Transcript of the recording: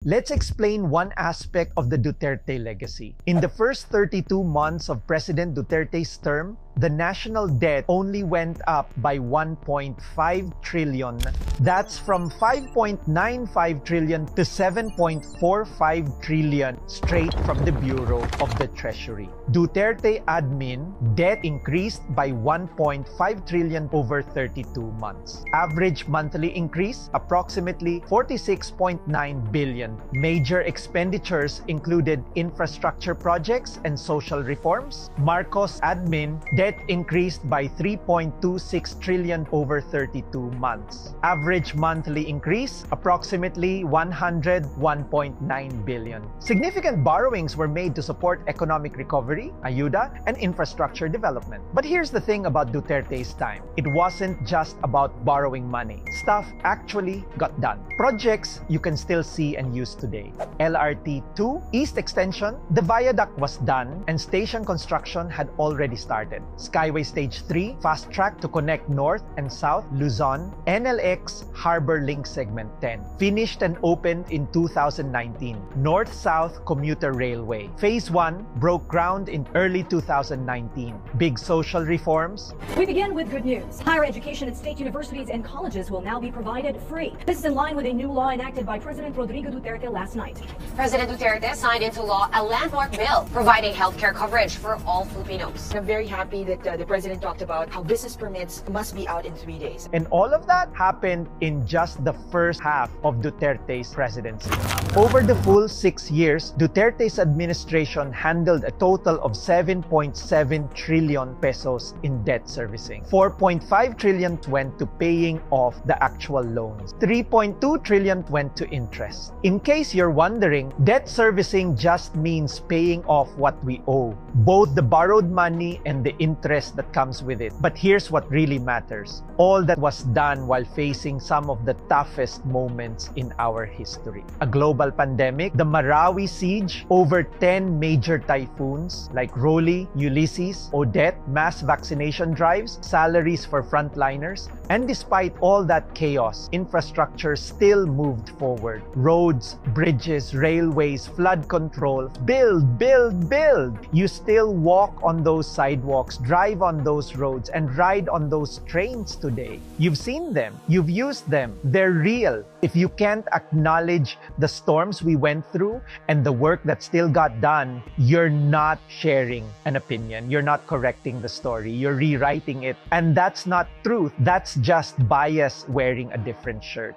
Let's explain one aspect of the Duterte legacy. In the first 32 months of President Duterte's term, the national debt only went up by 1.5 trillion. That's from 5.95 trillion to 7.45 trillion straight from the Bureau of the Treasury. Duterte admin debt increased by 1.5 trillion over 32 months. Average monthly increase approximately 46.9 billion. Major expenditures included infrastructure projects and social reforms. Marcos admin debt increased by 3.26 trillion over 32 months. Average monthly increase approximately 101.9 billion. Significant borrowings were made to support economic recovery, ayuda, and infrastructure development. But here's the thing about Duterte's time. It wasn't just about borrowing money. Stuff actually got done. Projects you can still see and use today. LRT-2 East Extension, the viaduct was done and station construction had already started. Skyway Stage 3, fast track to connect North and South Luzon. NLX Harbor Link Segment 10, finished and opened in 2019. North-South Commuter Railway. Phase 1 broke ground in early 2019. Big social reforms. We begin with good news. Higher education at state universities and colleges will now be provided free. This is in line with a new law enacted by President Rodrigo Duterte last night. President Duterte signed into law a landmark bill providing healthcare coverage for all Filipinos. I'm very happy that the President talked about how business permits must be out in 3 days. And all of that happened in just the first half of Duterte's presidency. Over the full 6 years, Duterte's administration handled a total of 7.7 trillion pesos in debt servicing. 4.5 trillion went to paying off the actual loans. 3.2 trillion went to interest. In case you're wondering, debt servicing just means paying off what we owe, both the borrowed money and the interest that comes with it. But here's what really matters. All that was done while facing some of the toughest moments in our history. A global pandemic, the Marawi siege, over 10 major typhoons like Rolly, Ulysses, Odette, mass vaccination drives, salaries for frontliners, and despite all that chaos, infrastructure still moved forward. Roads, bridges, railways, flood control, build, build, build. You still walk on those sidewalks, drive on those roads, and ride on those trains today. You've seen them. You've used them. They're real. If you can't acknowledge the storms we went through and the work that still got done, you're not sharing an opinion. You're not correcting the story. You're rewriting it. And that's not truth. That's just bias wearing a different shirt.